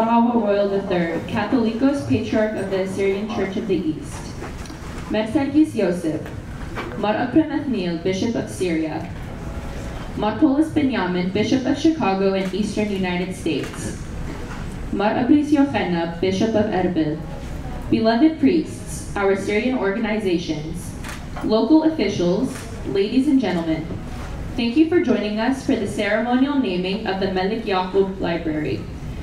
Samawa Royal III, Catholicos-Patriarch of the Assyrian Church of the East. Mersergis Yosef, Mar Aprenathniel, Bishop of Syria. Marpolis Benjamin, Bishop of Chicago and Eastern United States. Mar Abris Yochena, Bishop of Erbil. Beloved priests, our Assyrian organizations, local officials, ladies and gentlemen, thank you for joining us for the ceremonial naming of the Malik Yako Library,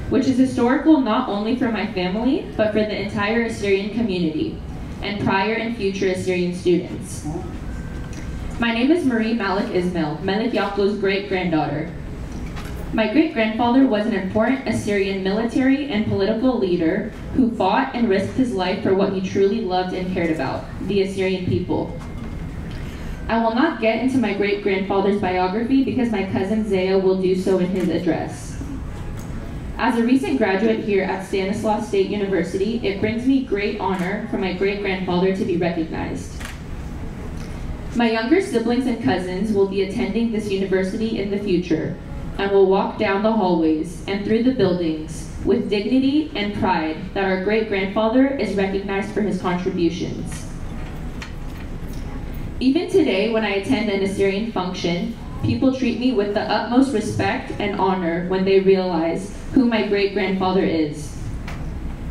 which is historical not only for my family, but for the entire Assyrian community, and prior and future Assyrian students. My name is Malik Ismail, Malik Yako's great-granddaughter. My great-grandfather was an important Assyrian military and political leader who fought and risked his life for what he truly loved and cared about, the Assyrian people. I will not get into my great-grandfather's biography because my cousin Zaya will do so in his address. As a recent graduate here at Stanislaus State University, it brings me great honor for my great-grandfather to be recognized. My younger siblings and cousins will be attending this university in the future and will walk down the hallways and through the buildings with dignity and pride that our great-grandfather is recognized for his contributions. Even today, when I attend an Assyrian function, people treat me with the utmost respect and honor when they realize who my great-grandfather is.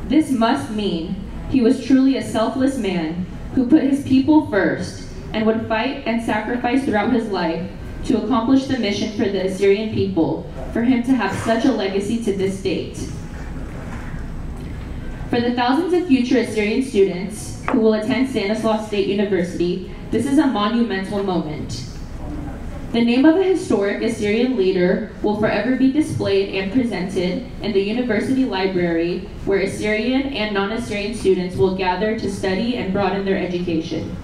This must mean he was truly a selfless man who put his people first and would fight and sacrifice throughout his life to accomplish the mission for the Assyrian people, for him to have such a legacy to this date. For the thousands of future Assyrian students who will attend Stanislaus State University, this is a monumental moment. The name of a historic Assyrian leader will forever be displayed and presented in the university library, where Assyrian and non-Assyrian students will gather to study and broaden their education.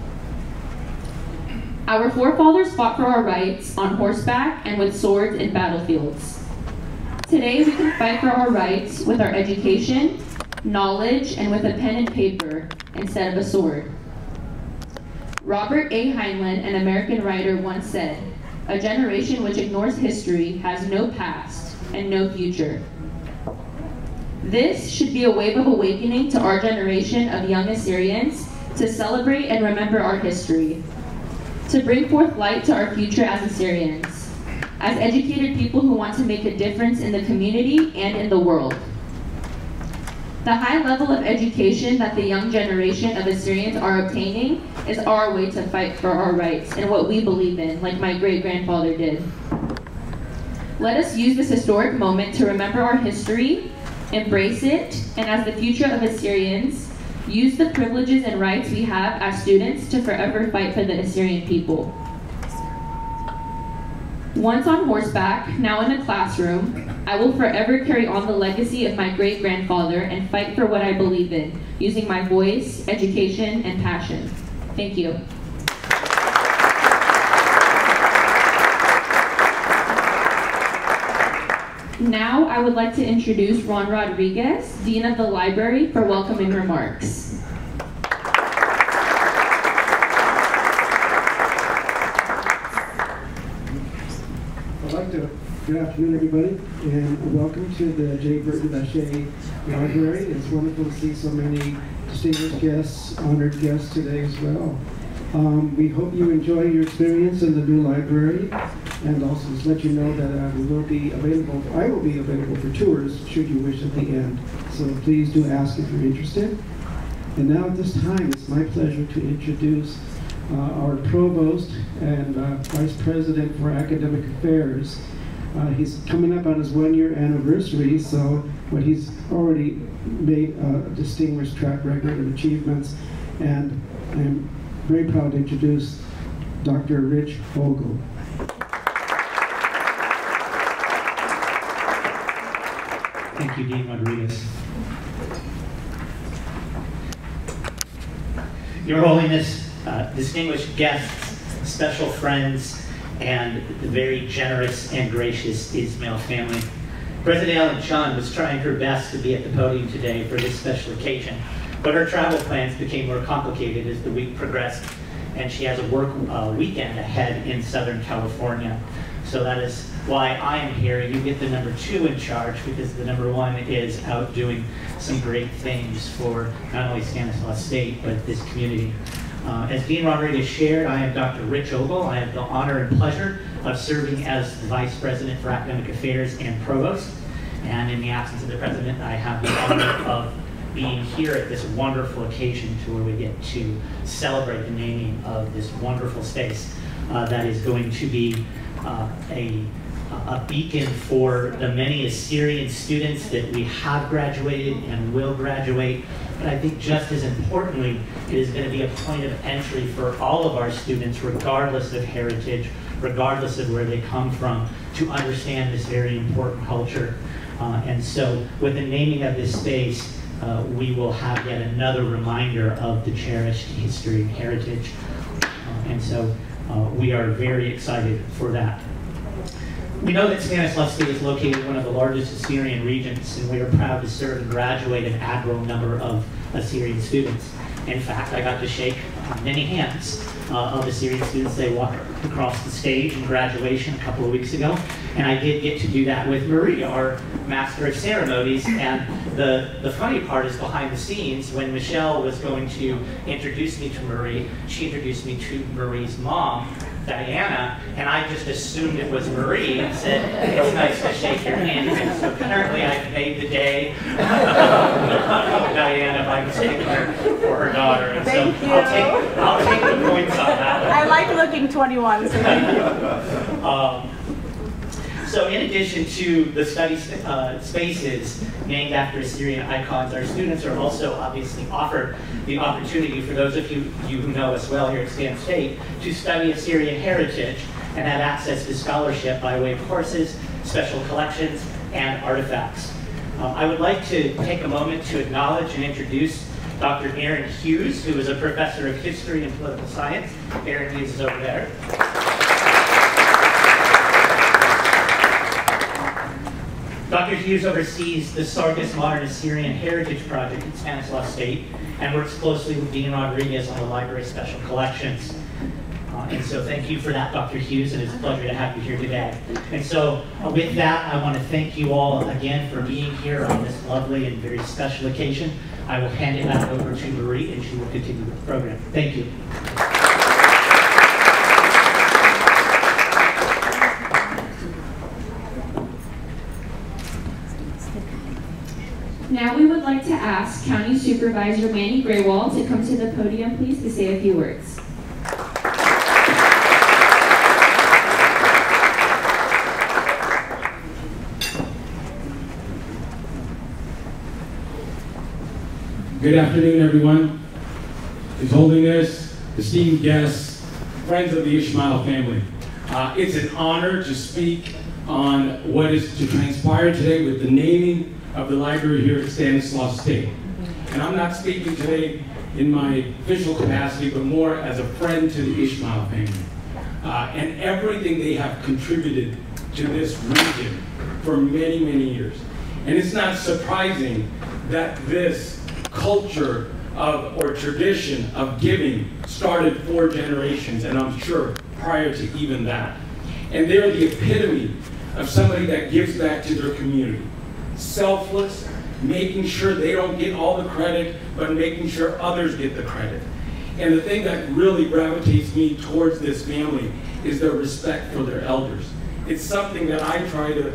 Our forefathers fought for our rights on horseback and with swords in battlefields. Today we can fight for our rights with our education, knowledge, and with a pen and paper instead of a sword. Robert A. Heinlein, an American writer, once said, "A generation which ignores history has no past and no future." This should be a wave of awakening to our generation of young Assyrians to celebrate and remember our history, to bring forth light to our future as Assyrians, as educated people who want to make a difference in the community and in the world. The high level of education that the young generation of Assyrians are obtaining is our way to fight for our rights and what we believe in, like my great-grandfather did. Let us use this historic moment to remember our history, embrace it, and as the future of Assyrians, use the privileges and rights we have as students to forever fight for the Assyrian people. Once on horseback, now in a classroom, I will forever carry on the legacy of my great-grandfather and fight for what I believe in, using my voice, education, and passion. Thank you. Now, I would like to introduce Ron Rodriguez, Dean of the Library, for welcoming remarks. Good afternoon, everybody, and welcome to the J. Burton Bachet Library. It's wonderful to see so many distinguished guests, honored guests today as well. We hope you enjoy your experience in the new library, and also just let you know that I will be available for tours should you wish at the end. So please do ask if you're interested. And now at this time, it's my pleasure to introduce our Provost and Vice President for Academic Affairs. He's coming up on his one-year anniversary, but he's already made a distinguished track record of achievements, and I'm very proud to introduce Dr. Rich Vogel. Thank you, Dean Rodriguez. Your Holiness, distinguished guests, special friends, and the very generous and gracious Ismail family. President Luncheon was trying her best to be at the podium today for this special occasion, but her travel plans became more complicated as the week progressed, and she has a work weekend ahead in Southern California. So that is why I am here. You get the number 2 in charge because the number 1 is out doing some great things for not only Stanislaus State, but this community. As Dean Rodriguez shared, I am Dr. Rich Ogle. I have the honor and pleasure of serving as the Vice President for Academic Affairs and Provost. And in the absence of the President, I have the honor of being here at this wonderful occasion to where we get to celebrate the naming of this wonderful space that is going to be a beacon for the many Assyrian students that we have graduated and will graduate. But I think just as importantly, it is going to be a point of entry for all of our students, regardless of heritage, regardless of where they come from, to understand this very important culture. And so with the naming of this space, we will have yet another reminder of the cherished history and heritage. And so we are very excited for that. We know that Stanislaus State is located in one of the largest Assyrian regions, and we are proud to serve and graduate an admirable number of Assyrian students. In fact, I got to shake many hands of Assyrian students. They walked across the stage in graduation a couple of weeks ago, and I did get to do that with Marie, our Master of Ceremonies. And the funny part is behind the scenes, when Michelle was going to introduce me to Marie, she introduced me to Marie's mom, Diana, and I just assumed it was Marie and said, "It's nice to shake your hand." And so apparently I've made the day of Diana by mistaking her for her daughter. And Thank you. I'll take the points on that one. I like looking 21, so thank you. So in addition to the study spaces named after Assyrian icons, our students are also obviously offered the opportunity, for those of you who know us well here at Stan State, to study Assyrian heritage and have access to scholarship by way of courses, special collections, and artifacts. I would like to take a moment to acknowledge and introduce Dr. Aaron Hughes, who is a professor of history and political science. Aaron Hughes is over there. Dr. Hughes oversees the Sargas Modern Assyrian Heritage Project at Stanislaus State and works closely with Dean Rodriguez on the library's special collections. And so thank you for that, Dr. Hughes, and it's a pleasure to have you here today. And so with that, I want to thank you all again for being here on this lovely and very special occasion. I will hand it back over to Marie, and she will continue with the program. Thank you. Now we would like to ask County Supervisor Manny Graywall to come to the podium, please, to say a few words. Good afternoon, everyone. His Holiness, esteemed guests, friends of the Ismail family. It's an honor to speak on what is to transpire today with the naming of the library here at Stanislaus State. And I'm not speaking today in my official capacity, but more as a friend to the Ismail family. And everything they have contributed to this region for many, many years. And it's not surprising that this culture or tradition of giving started 4 generations, and I'm sure prior to even that. And they're the epitome of somebody that gives back to their community. Selfless, making sure they don't get all the credit, but making sure others get the credit. And the thing that really gravitates me towards this family is their respect for their elders. It's something that I try to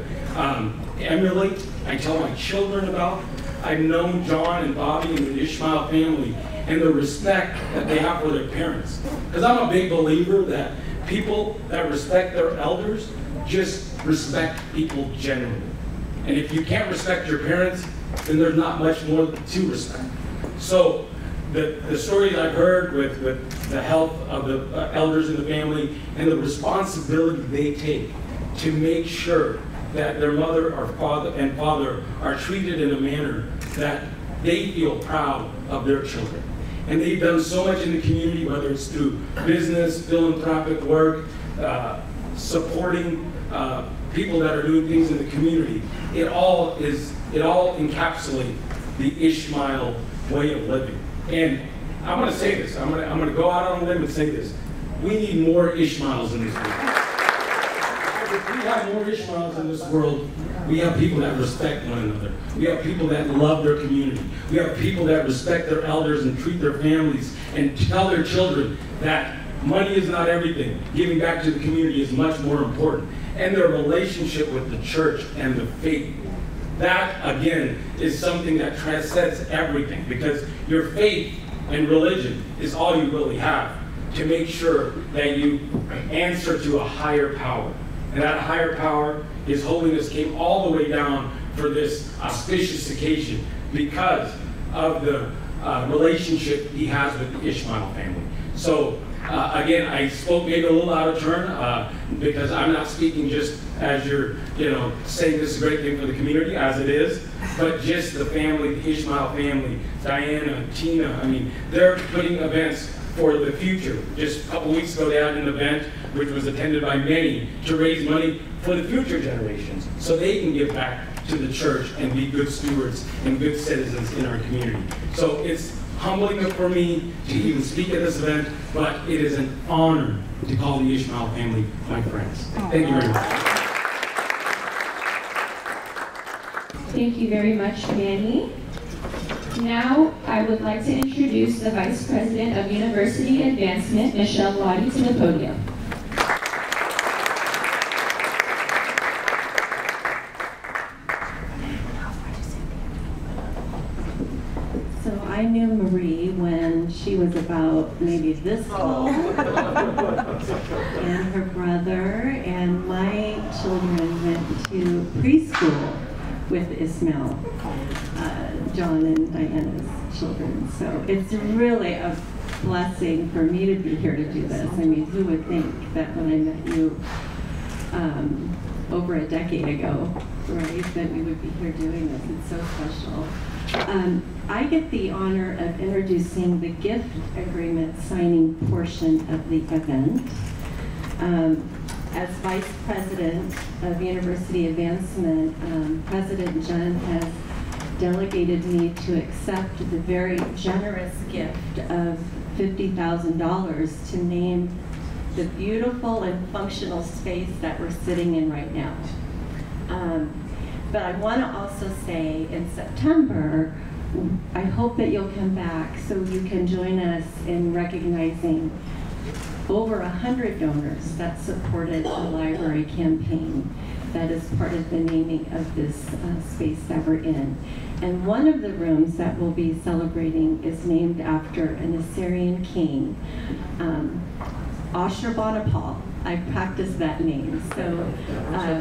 emulate. I tell my children about. I've known John and Bobby and the Ismail family and the respect that they have for their parents. Because I'm a big believer that people that respect their elders just respect people generally. And if you can't respect your parents, then there's not much more to respect. So the stories I've heard with the health of the elders in the family and the responsibility they take to make sure that their mother or father are treated in a manner that they feel proud of their children. And they've done so much in the community, whether it's through business, philanthropic work, supporting people that are doing things in the community. It all encapsulates the Ismail way of living. And I'm going to say this. I'm going to go out on a limb and say this. We need more Ismails in this world. if we have more Ishmaels in this world, we have people that respect one another. We have people that love their community. We have people that respect their elders and treat their families and tell their children that money is not everything. Giving back to the community is much more important. And their relationship with the church and the faith. That, again, is something that transcends everything, because your faith and religion is all you really have to make sure that you answer to a higher power. And that higher power, His Holiness, came all the way down for this auspicious occasion because of the relationship he has with the Ismail family. So, again, I spoke maybe a little out of turn because I'm not speaking just as you're, saying this is a great thing for the community, as it is, but just the family, the Ismail family, Diana, Tina, I mean, they're putting events for the future. Just a couple weeks ago, they had an event which was attended by many to raise money for the future generations so they can give back to the church and be good stewards and good citizens in our community. So it's humbling for me to even speak at this event, but it is an honor to call the Ismail family my friends. Thank you very much. Thank you very much, Manny. Now, I would like to introduce the Vice President of University Advancement, Michelle Lottie, to the podium. So I knew Marie when she was about maybe this tall, and her brother, and my children went to preschool with Ismail, John and Diana's children. So it's really a blessing for me to be here to do this. I mean, who would think that when I met you over a decade ago, right, that we would be here doing this? It's so special. I get the honor of introducing the gift agreement signing portion of the event. As Vice President of University Advancement, President John has delegated me to accept the very generous gift of $50,000 to name the beautiful and functional space that we're sitting in right now. But I want to also say in September, I hope that you'll come back so you can join us in recognizing over 100 donors that supported the library campaign that is part of the naming of this space that we're in. And one of the rooms that we'll be celebrating is named after an Assyrian king, Ashurbanipal. I practiced that name. So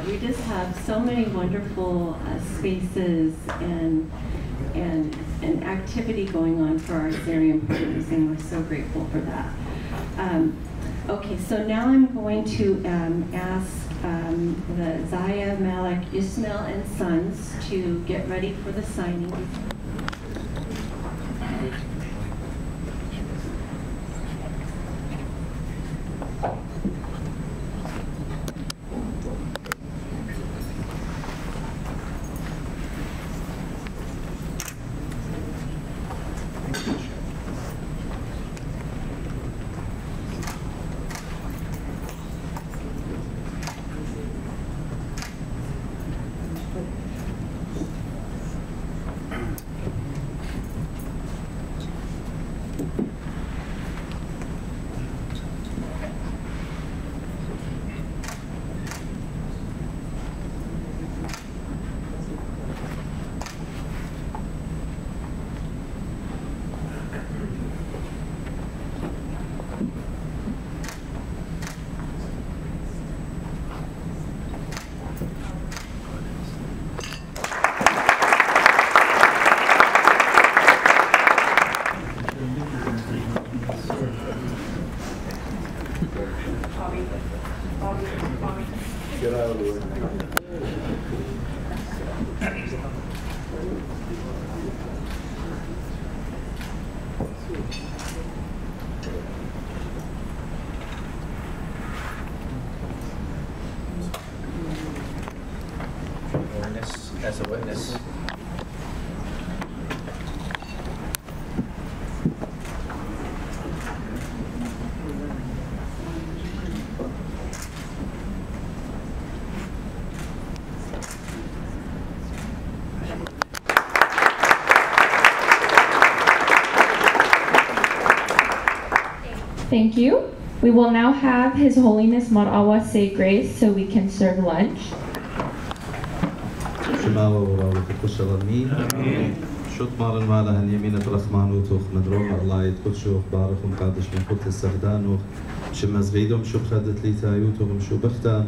we just have so many wonderful spaces and activity going on for our Assyrian partners, and we're so grateful for that. Okay, so now I'm going to ask the Zaya, Malik, Ismail, and Sons to get ready for the signing. Get out of the way. Witness, as a witness. Thank you. We will now have His Holiness Marawa say grace so we can serve lunch. شوط مارن مالا هنيمينة رخمانوتوخ مدروم الله يتقدشوخ بارخم قادش من قدس السردانوخ شمز غيدهم شو خدت لي تايوتوخ شو بختام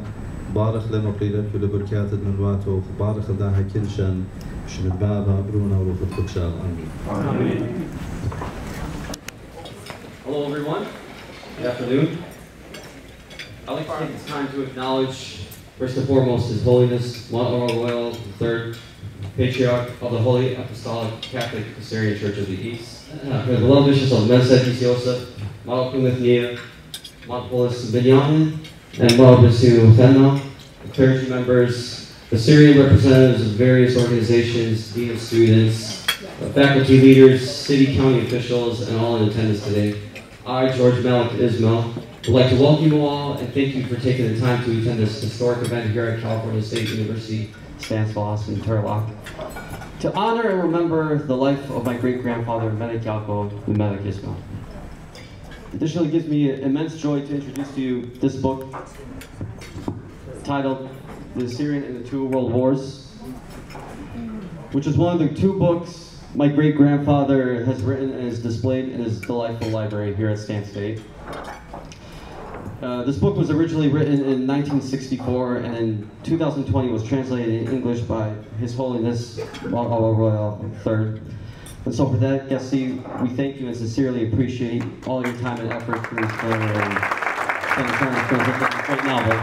بارخ لما قيلك ولبركات من واتوخ بارخ داها كلشان شمد بابا برونا وروخت قدشال آمين. Hello everyone, good afternoon. I'd like to take this time to acknowledge first and foremost His Holiness Malik Royal III, Patriarch of the Holy Apostolic Catholic Assyrian Church of the East, the beloved bishops of Maliks Yosef, Malik Legacy, Maliks Legacy, and Maliks clergy members, Assyrian representatives of various organizations, dean of students, faculty leaders, city county officials, and all in attendance today. I, Malik Ismail, would like to welcome you all and thank you for taking the time to attend this historic event here at California State University, Stansville, Austin, Turlock, to honor and remember the life of my great-grandfather, Malik Yako Malik Ismail. Additionally, it gives me immense joy to introduce to you this book titled The Assyrian and the Two World Wars, which is one of the two books my great-grandfather has written and is displayed in his delightful library here at Stan State. This book was originally written in 1964 and in 2020 was translated in English by His Holiness Malik Royal III. And so for that, Gessi, we thank you and sincerely appreciate all your time and effort in this great novel.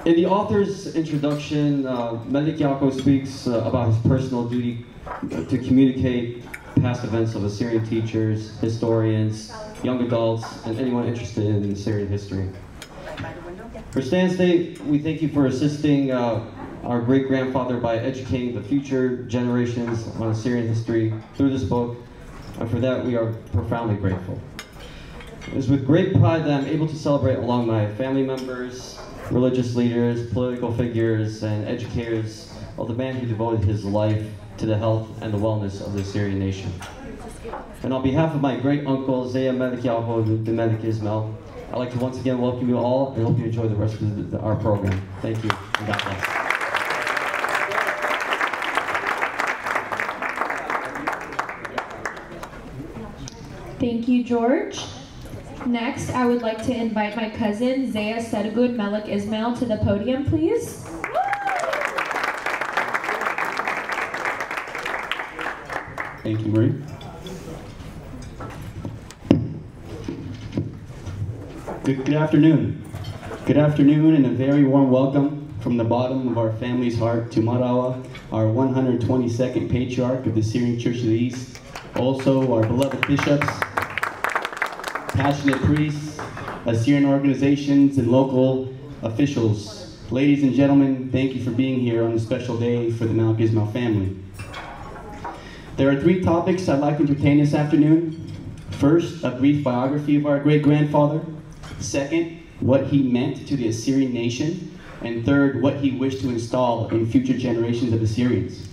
In the author's introduction, Malik Yako speaks about his personal duty to communicate past events of Assyrian teachers, historians, young adults, and anyone interested in Assyrian history. For Stan State, we thank you for assisting our great-grandfather by educating the future generations on Assyrian history through this book, and for that we are profoundly grateful. It is with great pride that I'm able to celebrate along my family members, religious leaders, political figures, and educators of the man who devoted his life to the health and the wellness of the Assyrian nation. And on behalf of my great-uncle, Zaya Malik Yako Malik Ismail, I'd like to once again welcome you all and hope you enjoy the rest of our program. Thank you, and God bless. Thank you, George. Next, I would like to invite my cousin, Zaya Sedagud Malik Ismail, to the podium, please. Thank you, Marie. Good afternoon. Good afternoon and a very warm welcome from the bottom of our family's heart to Marawa, our 122nd Patriarch of the Assyrian Church of the East, also our beloved bishops, passionate priests, Assyrian organizations, and local officials. Ladies and gentlemen, thank you for being here on this special day for the Malik Ismail family. There are three topics I'd like to entertain this afternoon. First, a brief biography of our great-grandfather. Second, what he meant to the Assyrian nation. And third, what he wished to install in future generations of Assyrians.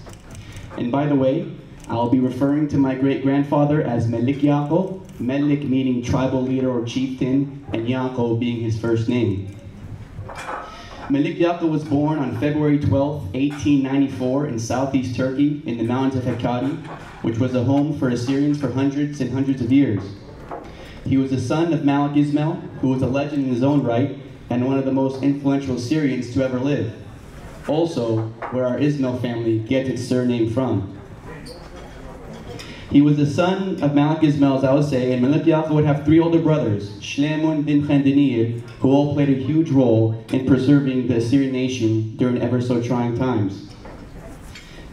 And by the way, I'll be referring to my great-grandfather as Malik Yako, Malik meaning tribal leader or chieftain, and Yako being his first name. Malik Yako was born on February 12, 1894 in southeast Turkey in the mountains of Hakkari, which was a home for Assyrians for hundreds and hundreds of years. He was the son of Malik Ismail, who was a legend in his own right, and one of the most influential Assyrians to ever live. Also, where our Ismail family gets its surname from. He was the son of Malik Ismail, as I would say, and Malik Yako would have three older brothers, Shlemun bin Khandinir, who all played a huge role in preserving the Assyrian nation during ever so trying times.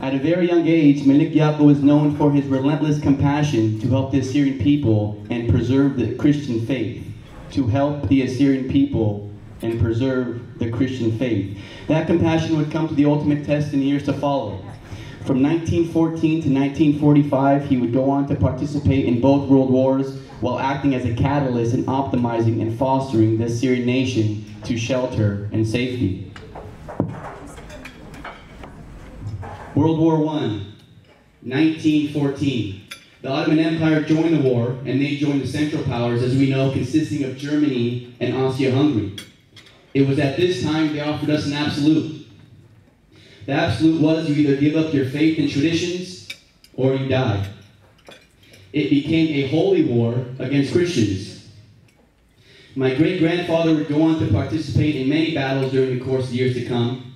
At a very young age, Malik Yako was known for his relentless compassion to help the Assyrian people and preserve the Christian faith. To help the Assyrian people and preserve the Christian faith. That compassion would come to the ultimate test in the years to follow. From 1914 to 1945, he would go on to participate in both world wars while acting as a catalyst in optimizing and fostering the Assyrian nation to shelter and safety. World War I, 1914. The Ottoman Empire joined the war, and they joined the Central Powers, as we know, consisting of Germany and Austria-Hungary. It was at this time they offered us an absolute. The absolute was you either give up your faith and traditions, or you die. It became a holy war against Christians. My great-grandfather would go on to participate in many battles during the course of years to come.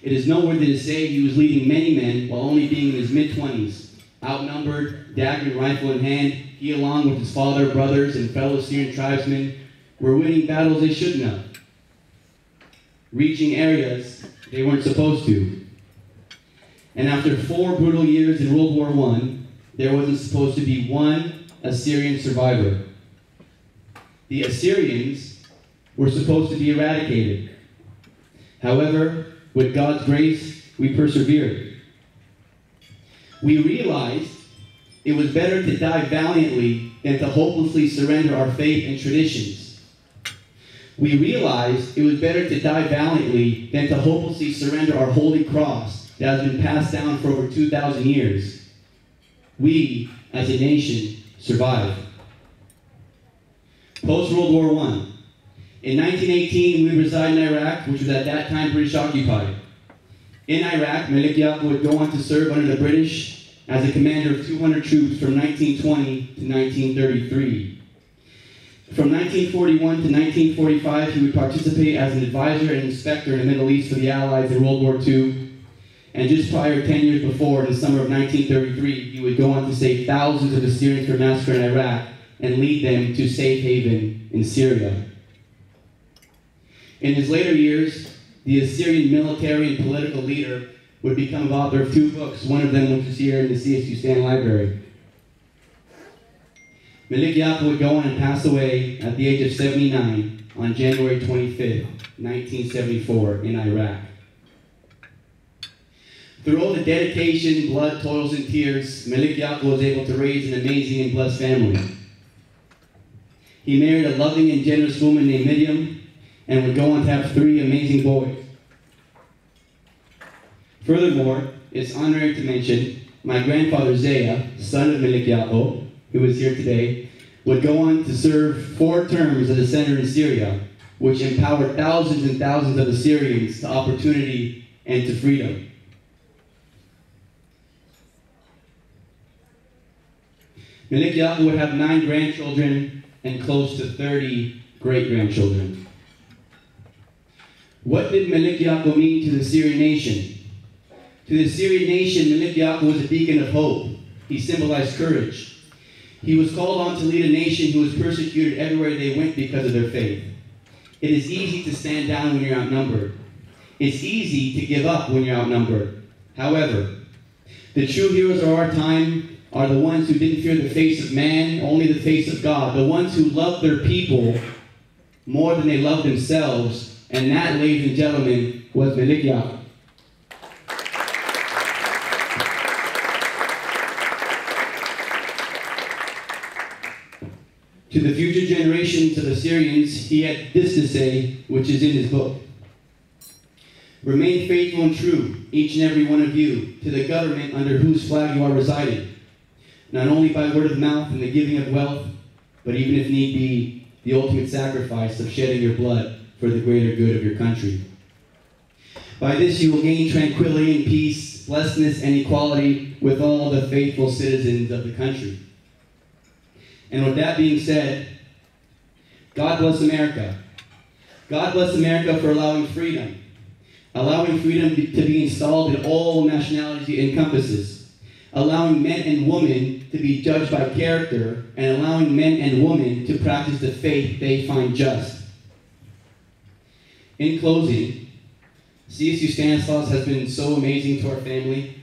It is noteworthy to say he was leading many men while only being in his mid-20s. Outnumbered, dagger and rifle in hand, he along with his father, brothers, and fellow Assyrian tribesmen were winning battles they shouldn't have, reaching areas they weren't supposed to. And after 4 brutal years in World War I, there wasn't supposed to be one Assyrian survivor. The Assyrians were supposed to be eradicated. However, with God's grace, we persevered. We realized it was better to die valiantly than to hopelessly surrender our faith and traditions. We realized it was better to die valiantly than to hopelessly surrender our holy cross that has been passed down for over 2,000 years. We, as a nation, survived. Post-World War I. In 1918, we resided in Iraq, which was at that time British occupied. In Iraq, Malik Yako would go on to serve under the British as a commander of 200 troops from 1920 to 1933. From 1941 to 1945, he would participate as an advisor and inspector in the Middle East for the Allies in World War II. And just prior, 10 years before, in the summer of 1933, he would go on to save thousands of Assyrians from massacre in Iraq and lead them to safe haven in Syria. In his later years, the Assyrian military and political leader would become the author of 2 books, one of them which is here in the CSU Stand Library. Malik Yako would go on and pass away at the age of 79 on January 25th, 1974 in Iraq. Through all the dedication, blood, toils, and tears, Malik Yako was able to raise an amazing and blessed family. He married a loving and generous woman named Miriam, and would go on to have 3 amazing boys. Furthermore, it's honorary to mention my grandfather Zaya, son of Malik Yako, who is here today, would go on to serve 4 terms as a senator in Syria, which empowered thousands and thousands of Assyrians to opportunity and to freedom. Malik Yako would have 9 grandchildren and close to 30 great-grandchildren. What did Malik Yako mean to the Assyrian nation? To the Assyrian nation, Malik Yako was a beacon of hope. He symbolized courage. He was called on to lead a nation who was persecuted everywhere they went because of their faith. It is easy to stand down when you're outnumbered. It's easy to give up when you're outnumbered. However, the true heroes of our time are the ones who didn't fear the face of man, only the face of God. The ones who loved their people more than they loved themselves. And that, ladies and gentlemen, was Malik Yako. To the future generations of Assyrians, he had this to say, which is in his book. Remain faithful and true, each and every one of you, to the government under whose flag you are residing, not only by word of mouth and the giving of wealth, but even if need be, the ultimate sacrifice of shedding your blood for the greater good of your country. By this you will gain tranquility and peace, blessedness and equality with all the faithful citizens of the country. And with that being said, God bless America. God bless America for allowing freedom to be installed in all nationalities it encompasses, allowing men and women to be judged by character, and allowing men and women to practice the faith they find just. In closing, CSU Stanislaus has been so amazing to our family.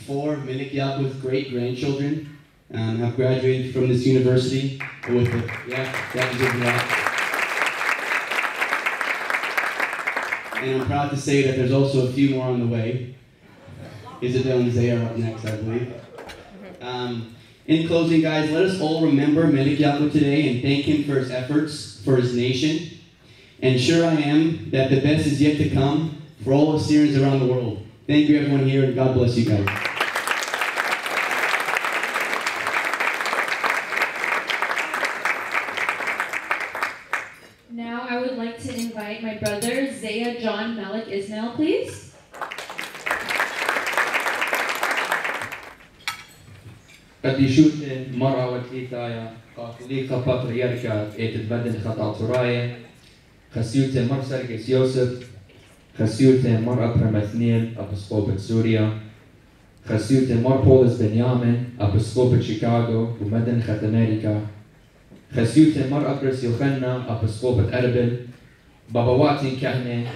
4 Malik Yako's great-grandchildren have graduated from this university with the, that was a lot. And I'm proud to say that there's also a few more on the way. Isabel and Zay are up next, I believe. In closing, guys, let us all remember Malik Yako today and thank him for his efforts for his nation. And sure I am that the best is yet to come for all Assyrians around the world. Thank you everyone here, and God bless you guys. would like to invite my brother, Zaya John Malik Ismail, please. قديشوت مرة وكليتايا Catholicos-Patriarch اتبدل خطأ ترايا خسيوت مرسل يوسف خسيوت مرة برمثنيل أبسقوبة سوريا خسيوت بولس بنيامين أبسقوبة شيكاغو ومدن خط أمريكا خسيوت أبرس يوخنا أبسقوبة أربل بابواتي كهنة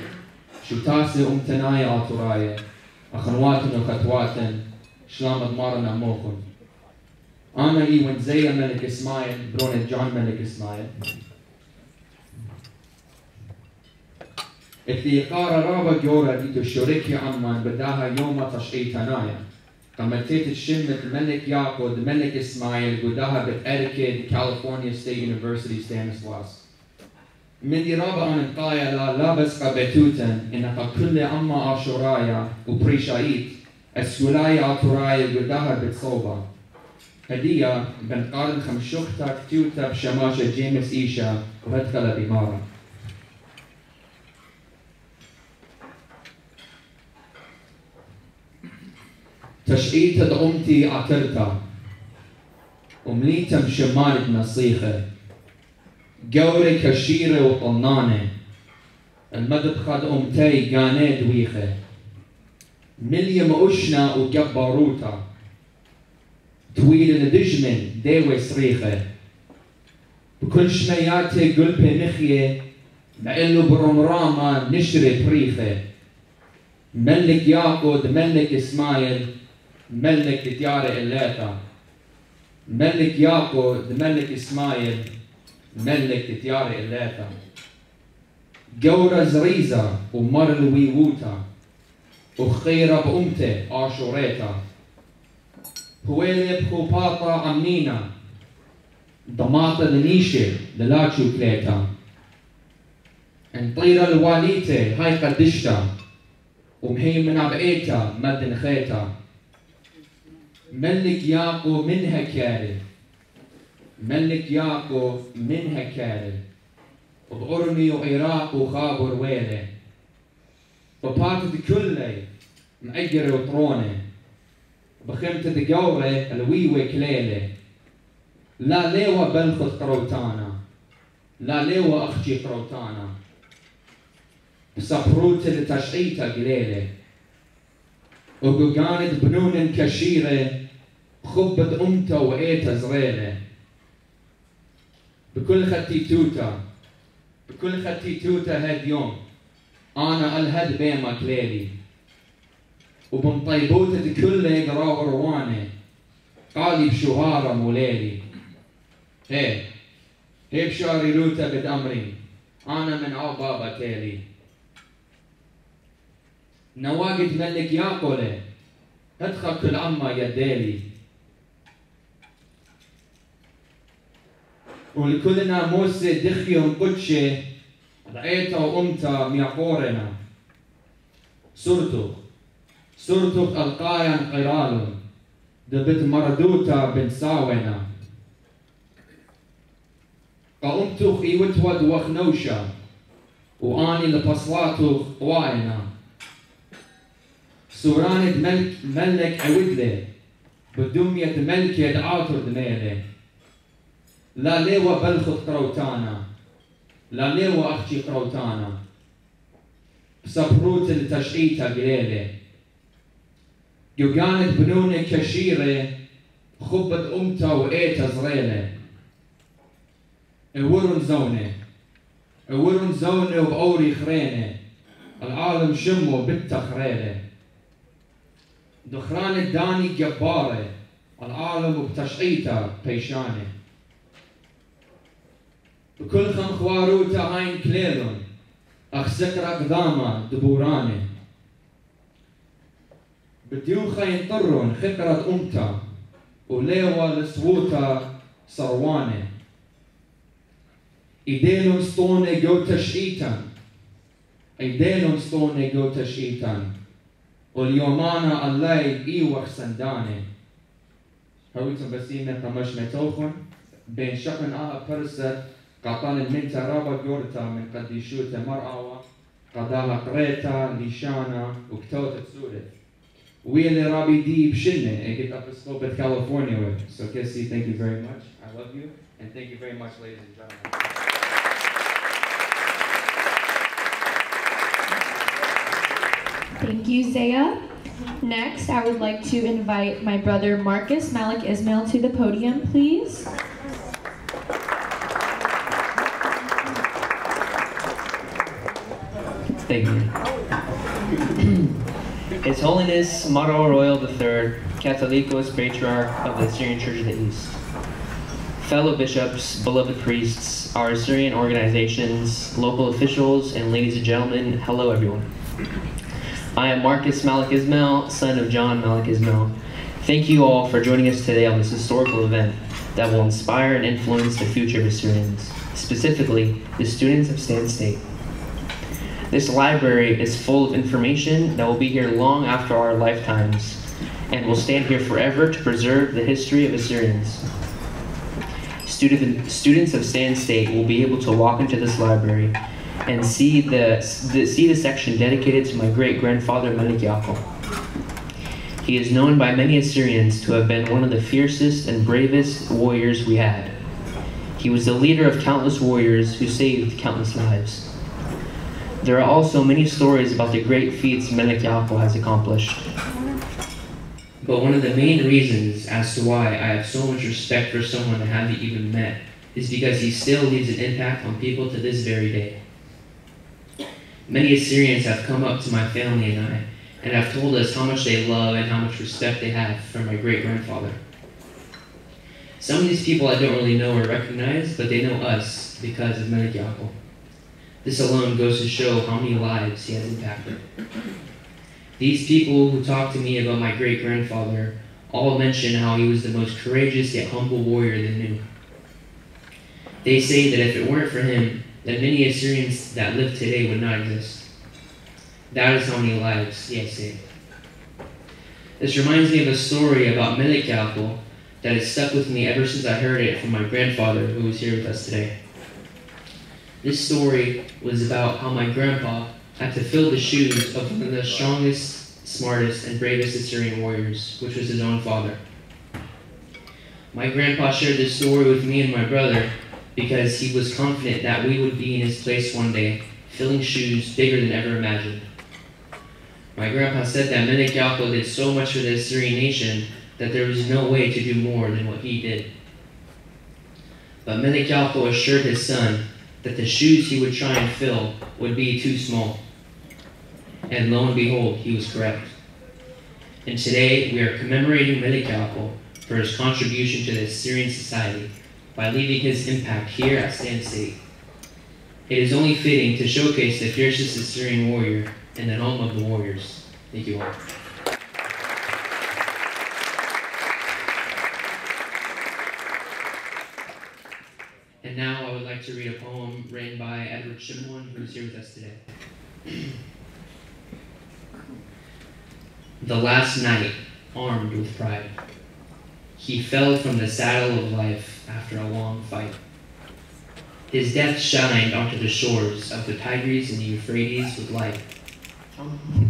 شوتاسي تنايا آتورايا أخنواتن وخطواتن شلام مارنا موخن أنا إيوان زي ملك إسماعيل برونة جون ملك إسماعيل إتلي قارة رابا جورا ديتو شوريكي عمان بداها يوم تشعيتنايا قمتيت الشمة ملك ياكو ملك إسماعيل قداها بتأركي كاليفورنيا ستيت يونيفرسيتي ستانسلاس من دي رابا أن قايا لا بس قبتوتن إنك كل أما عاشورايا وبريشايت السولايا عطورايا قداها بتصوبا هدية بن قارن خمشوختا كتوتا بشماشة جيمس إيشا وهدخل بمارا تشعيت دعمتي عطرتا ومليتا بشمالة نصيخة جوري كشيرة وطنانة المدد خد أمتي قاني دويخة مليم أشنا وجباروتا طويل الدجمن ديوي صريخة بكل شمياتي قلبي مخية بعلو برمرامة نشري بريخة ملك ياقود ملك إسماعيل ملك ديار إلاتا ملك ياقود ملك إسماعيل ملك ديار إلاتا جورة زريزة ومر الويوتا وخيرة بأمته عاشوريتا هويلي بخوباطا عمينا ضماطة لنيشة للاتشو كليتا انطيرة الواليتة هاي قدشتا ومهيمنا بقيتا مدن خيتا ملك ياقو منها كاري ملك ياقو منها كاري بأرمي وعراق وخابر ويلي بباتت كلي مأجر وطروني بخمت دقورة الويوة كليلة لا ليوة بلخت قروتانا لا ليوة أختي قروتانا بسبروت لتشعيتا قليلة وقوقانت بنون كشيرة خبت أمتا وإيتا زريلة بكل خطي توتا هاد يوم أنا الهد بيما كليلي وبمطيبوتة كل قراء رواني قالي بشهارة موليلي هي بشاري لوتا بدأمري أنا من عبابة تالي نواقد ملك ياقولي هدخل كل عما يدالي ولكل ناموسة دخيهم قدشة رأيتا وأمتا ميقورنا صرتك القايا قرال دبت مردوتا بن ساونا قومتك إيوتود وخنوشا وآني لبصلاتك واينا سورانة ملك عودلي بدمية ملكة عاطر دميلي لا ليوة بلخت قروتانا لا ليوة أختي قروتانا بسبروت التشعيتا قليلي يوغانت بنونة كشيرة خبت أمتا وإيتا زريلة ورن زونة وبأوري خرينة العالم شمو بالتخريلة دخران الداني جبارة العالم بتشعيتا بيشانة بكل خم خواروتا هاين كليلون أخ سكر أقداما دبورانة بديوخا ينطرون خكرة أمتا وليوا لسووتا صروانة إيديلون ستونة جو تشعيتا إيديلون ستونة جو تشعيتا واليومانا الليل إيوخ سندانة هويتم بسيمة قمش متوخن بين شقن برسة قطن من ترابة جورتا من قديشوتا مرأة قضاها قريتا نيشانا وكتوتا تسورة. We in the Rabbi D. Bshinne, and get Apostolic at California with. So, Kessie, thank you very much. I love you. And thank you very much, ladies and gentlemen. Thank you, Zaya. Next, I would like to invite my brother Marcus Malik Ismail to the podium, please. Thank you. His Holiness Maro Royal III, Catholicos-Patriarch of the Assyrian Church of the East. Fellow bishops, beloved priests, our Assyrian organizations, local officials, and ladies and gentlemen, hello everyone. I am Marcus Malik Ismail, son of John Malik Ismail. Thank you all for joining us today on this historical event that will inspire and influence the future of Assyrians, specifically the students of Stan State. This library is full of information that will be here long after our lifetimes and will stand here forever to preserve the history of Assyrians. Students of Stan State will be able to walk into this library and see the section dedicated to my great-grandfather Malik Yako. He is known by many Assyrians to have been one of the fiercest and bravest warriors we had. He was the leader of countless warriors who saved countless lives. There are also many stories about the great feats Malik Yako has accomplished. But one of the main reasons as to why I have so much respect for someone I haven't even met is because he still leaves an impact on people to this very day. Many Assyrians have come up to my family and I, and have told us how much they love and how much respect they have for my great-grandfather. Some of these people I don't really know or recognize, but they know us because of Malik Yako. This alone goes to show how many lives he has impacted. These people who talk to me about my great-grandfather all mention how he was the most courageous yet humble warrior they knew. They say that if it weren't for him, then many Assyrians that live today would not exist. That is how many lives he has saved. This reminds me of a story about Malik Yako that has stuck with me ever since I heard it from my grandfather who is here with us today. This story was about how my grandpa had to fill the shoes of one of the strongest, smartest, and bravest Assyrian warriors, which was his own father. My grandpa shared this story with me and my brother because he was confident that we would be in his place one day, filling shoes bigger than ever imagined. My grandpa said that Malik Yako did so much for the Assyrian nation that there was no way to do more than what he did. But Malik Yako assured his son that the shoes he would try and fill would be too small. And lo and behold, he was correct. And today we are commemorating Malik Yako for his contribution to the Assyrian society by leaving his impact here at Stan State. It is only fitting to showcase the fiercest Assyrian warrior in the home of the warriors. Thank you all. And now I would like to read a poem written by Edward Shimon, who is here with us today. The last night, armed with pride, he fell from the saddle of life after a long fight. His death shined onto the shores of the Tigris and the Euphrates with light.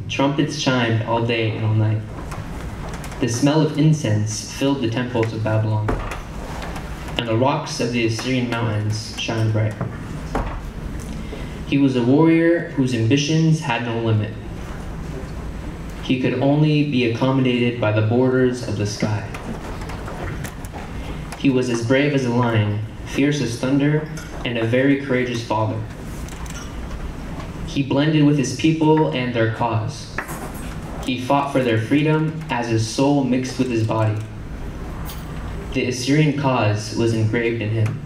Trumpets chimed all day and all night. The smell of incense filled the temples of Babylon, and the rocks of the Assyrian mountains shined bright. He was a warrior whose ambitions had no limit. He could only be accommodated by the borders of the sky. He was as brave as a lion, fierce as thunder, and a very courageous father. He blended with his people and their cause. He fought for their freedom as his soul mixed with his body. The Assyrian cause was engraved in him.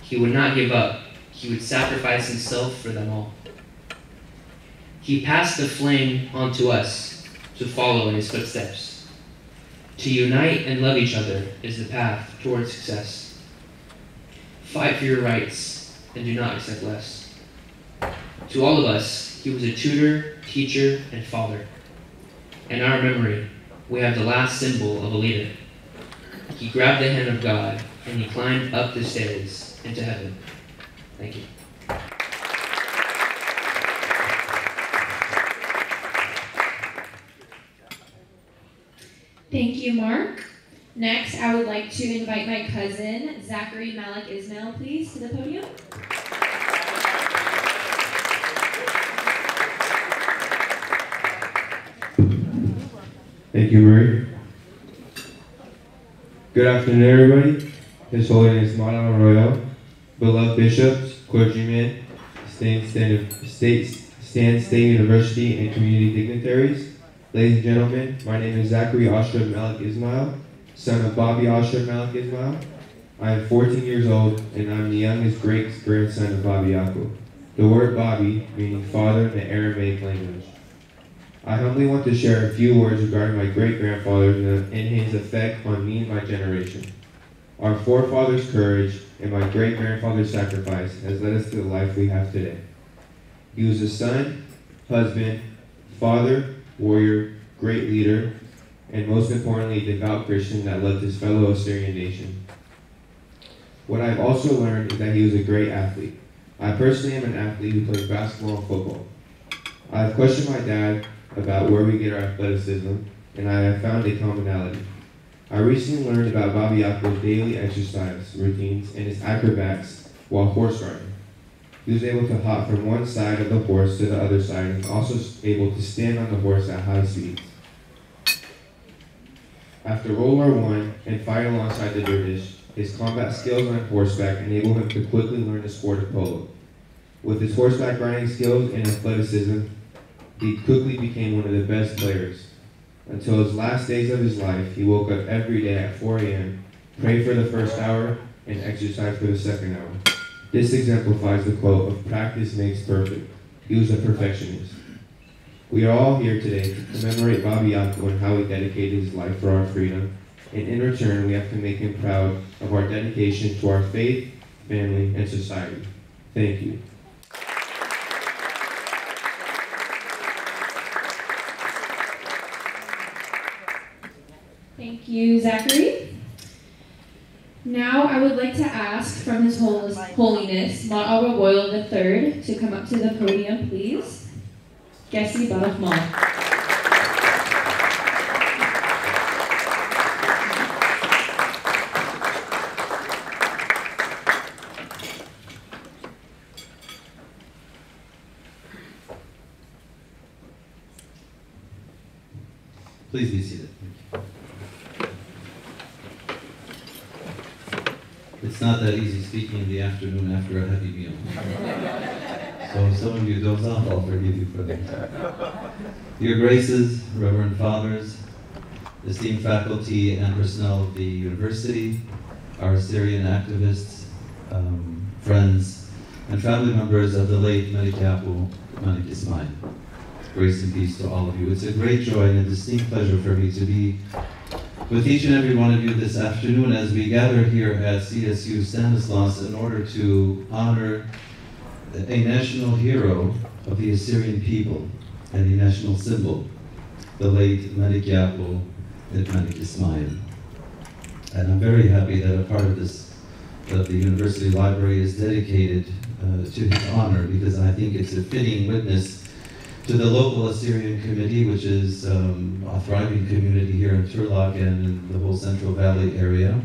He would not give up. He would sacrifice himself for them all. He passed the flame on to us to follow in his footsteps. To unite and love each other is the path towards success. Fight for your rights and do not accept less. To all of us, he was a tutor, teacher, and father. In our memory, we have the last symbol of a leader. He grabbed the hand of God and he climbed up the stairs into heaven. Thank you. Thank you, Mark. Next, I would like to invite my cousin, Zachary Malik Ismail, please, to the podium. Thank you, Marie. Good afternoon, everybody. His Holiness Madame Royal, beloved bishops, clergymen, State University, and community dignitaries. Ladies and gentlemen, my name is Zachary AlShaykh Malik Ismail, son of Bobby AlShaykh Malik Ismail. I am 14 years old, and I'm the youngest great-grandson of Bobby Yako. The word Bobby meaning father in the Aramaic language. I humbly want to share a few words regarding my great-grandfather and his effect on me and my generation. Our forefathers' courage and my great-grandfather's sacrifice has led us to the life we have today. He was a son, husband, father, warrior, great leader, and most importantly, a devout Christian that loved his fellow Assyrian nation. What I've also learned is that he was a great athlete. I personally am an athlete who plays basketball and football. I have questioned my dad about where we get our athleticism, and I have found a commonality. I recently learned about Bobby Yako's daily exercise routines and his acrobats while horse riding. He was able to hop from one side of the horse to the other side and also able to stand on the horse at high speeds. After World War I and fight alongside the British, his combat skills on horseback enabled him to quickly learn the sport of polo. With his horseback riding skills and athleticism, he quickly became one of the best players. Until his last days of his life, he woke up every day at 4 a.m., prayed for the first hour, and exercised for the second hour. This exemplifies the quote of practice makes perfect. He was a perfectionist. We are all here today to commemorate Bobby Yako and how he dedicated his life for our freedom, and in return we have to make him proud of our dedication to our faith, family, and society. Thank you. Thank you, Zachary. Now I would like to ask from His Holiness Malik Royal III to come up to the podium, please. Gessi Baruch Mal. Please be seated. It's not that easy speaking in the afternoon after a heavy meal. So if some of you doze off, I'll forgive you for that. Your Graces, Reverend Fathers, esteemed faculty and personnel of the university, our Assyrian activists, friends, and family members of the late Malik Yako Malik Ismail. Grace and peace to all of you. It's a great joy and a distinct pleasure for me to be with each and every one of you this afternoon as we gather here at CSU Stanislaus in order to honor a national hero of the Assyrian people and a national symbol, the late Malik Yako Malik Ismail. And I'm very happy that a part of this, of the university library is dedicated to his honor, because I think it's a fitting witness to the local Assyrian committee, which is a thriving community here in Turlock and in the whole Central Valley area.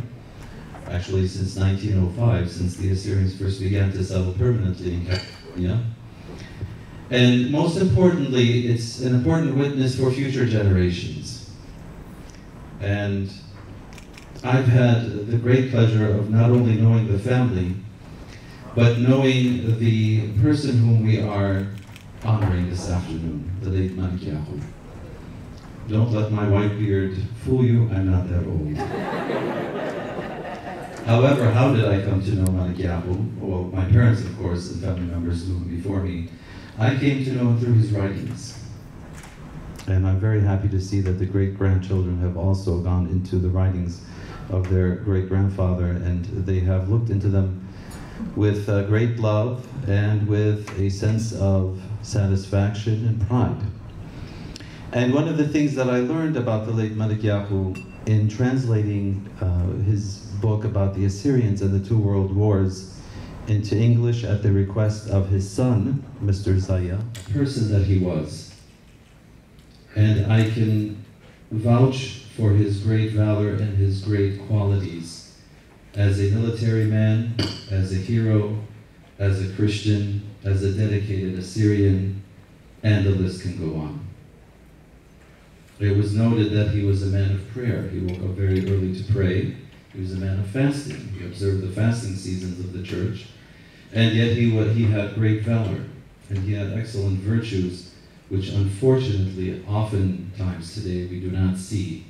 Actually, since 1905, since the Assyrians first began to settle permanently in California. And most importantly, it's an important witness for future generations. And I've had the great pleasure of not only knowing the family, but knowing the person whom we are honoring this afternoon, the late Malik Yako. Don't let my white beard fool you, I'm not that old. However, how did I come to know Malik Yako? Well, my parents, of course, and family members knew him before me. I came to know him through his writings. And I'm very happy to see that the great-grandchildren have also gone into the writings of their great-grandfather, and they have looked into them with great love and with a sense of satisfaction and pride. And one of the things that I learned about the late Malik Yako in translating his book about the Assyrians and the two world wars into English at the request of his son, Mr. Zaya, person that he was. And I can vouch for his great valor and his great qualities as a military man, as a hero, as a Christian, as a dedicated Assyrian, and the list can go on. It was noted that he was a man of prayer. He woke up very early to pray. He was a man of fasting. He observed the fasting seasons of the church. And yet he had great valor, and he had excellent virtues, which unfortunately, oftentimes today, we do not see,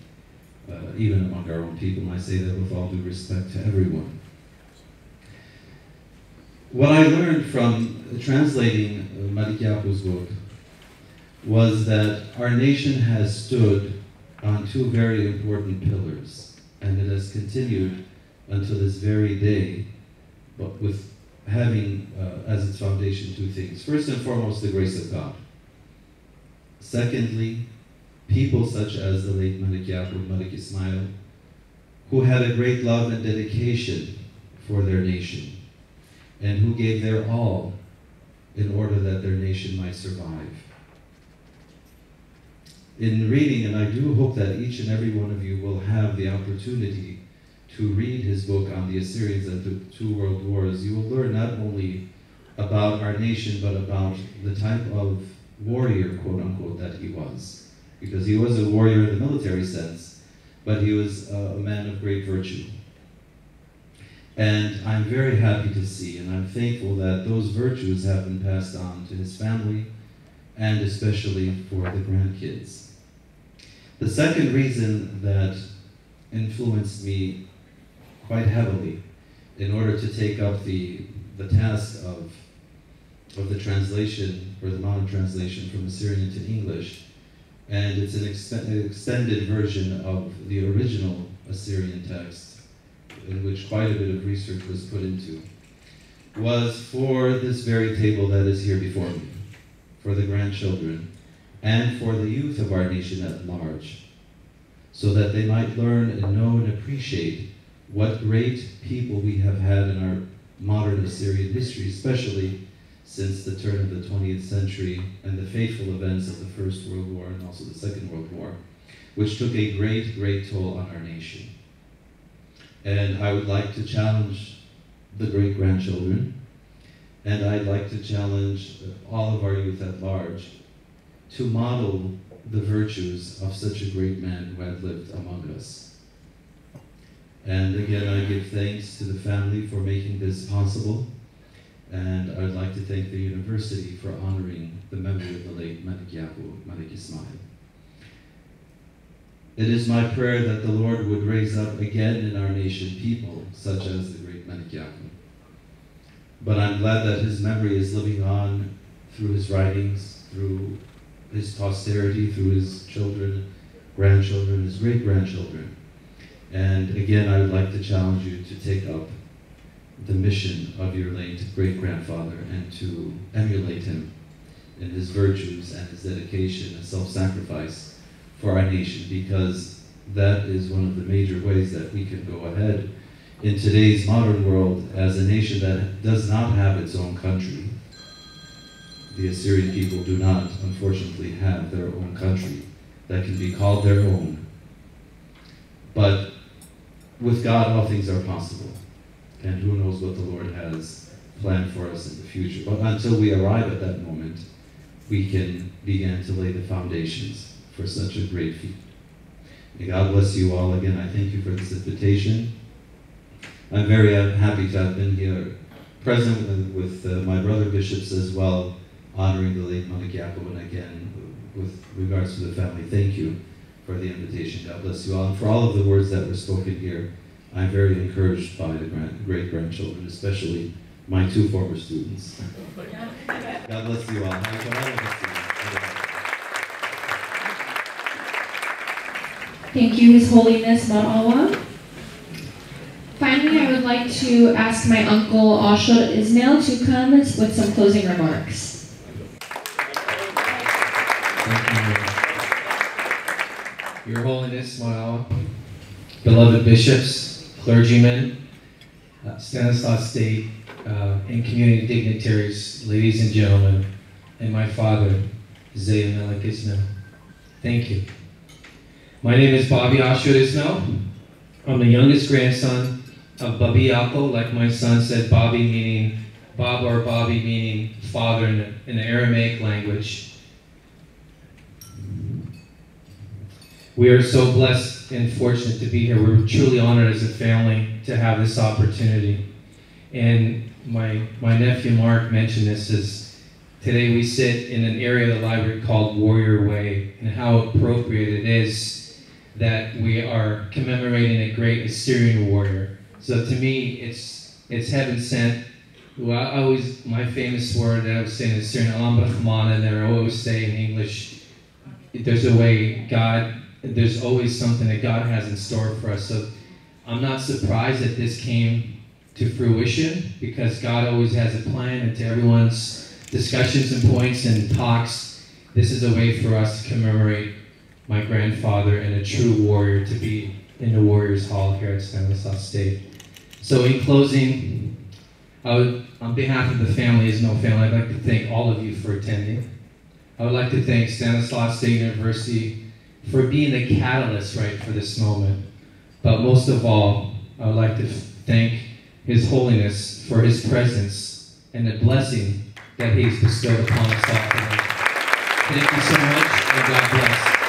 even among our own people. And I say that with all due respect to everyone. What I learned from translating Malik Yako's book was that our nation has stood on two very important pillars, and it has continued until this very day, but with having as its foundation two things. First and foremost, the grace of God. Secondly, people such as the late Malik Yako Malik Ismail, who had a great love and dedication for their nation, and who gave their all in order that their nation might survive. In reading, and I do hope that each and every one of you will have the opportunity to read his book on the Assyrians and the two world wars, you will learn not only about our nation, but about the type of warrior, quote unquote, that he was. Because he was a warrior in the military sense, but he was a man of great virtue. And I'm very happy to see, and I'm thankful that those virtues have been passed on to his family, and especially for the grandkids. The second reason that influenced me quite heavily in order to take up the task of the translation, or the modern translation from Assyrian to English, and it's an extended version of the original Assyrian text, in which quite a bit of research was put into, was for this very table that is here before me, for the grandchildren, and for the youth of our nation at large, so that they might learn and know and appreciate what great people we have had in our modern Assyrian history, especially since the turn of the 20th century and the fateful events of the First World War and also the Second World War, which took a great, great toll on our nation. And I would like to challenge the great-grandchildren, and I'd like to challenge all of our youth at large to model the virtues of such a great man who had lived among us. And again, I give thanks to the family for making this possible, and I'd like to thank the university for honoring the memory of the late Malik Yako Malik Ismail. It is my prayer that the Lord would raise up again in our nation people such as the great Malik Yako. But I'm glad that his memory is living on through his writings, through his posterity, through his children, grandchildren, his great-grandchildren. And again, I would like to challenge you to take up the mission of your late great-grandfather and to emulate him in his virtues and his dedication and self-sacrifice for our nation, because that is one of the major ways that we can go ahead in today's modern world as a nation that does not have its own country. The Assyrian people do not, unfortunately, have their own country that can be called their own. But with God, all things are possible. And who knows what the Lord has planned for us in the future. But until we arrive at that moment, we can begin to lay the foundations for such a great feat. May God bless you all. Again, I thank you for this invitation. I'm very happy to have been here present with my brother bishops as well, honoring the late Malik Yako. And again, with regards to the family, thank you for the invitation. God bless you all. And for all of the words that were spoken here, I'm very encouraged by the great-grandchildren, especially my two former students. God bless you all. Thank you, His Holiness Mar'awa. Finally, I would like to ask my uncle Hassan AlShaykh Ismail to come with some closing remarks. Thank you, Your Holiness Mar'awa, beloved bishops, clergymen, Stanislaus State, and community dignitaries, ladies and gentlemen, and my father, Zaki Malik Ismail. Thank you. My name is Bobby Ashur Ismail. I'm the youngest grandson of Bobby Yako, like my son said, Bobby meaning Bob or Bobby meaning father in the Aramaic language. We are so blessed and fortunate to be here. We're truly honored as a family to have this opportunity. And my nephew Mark mentioned this, is today we sit in an area of the library called Warrior Way, and how appropriate it is that we are commemorating a great Assyrian warrior. So to me, it's heaven sent. Well, I always, my famous word that I was saying in Assyrian, Alam Brahman, and I always say in English, there's a way there's always something that God has in store for us. So I'm not surprised that this came to fruition, because God always has a plan, and to everyone's discussions and points and talks, this is a way for us to commemorate my grandfather and a true warrior to be in the Warriors Hall here at Stanislaus State. So in closing, on behalf of the family, Ismail family, I'd like to thank all of you for attending. I would like to thank Stanislaus State University for being the catalyst, right, for this moment. But most of all, I would like to thank His Holiness for His presence and the blessing that He's bestowed upon us all tonight. Thank you so much, and God bless.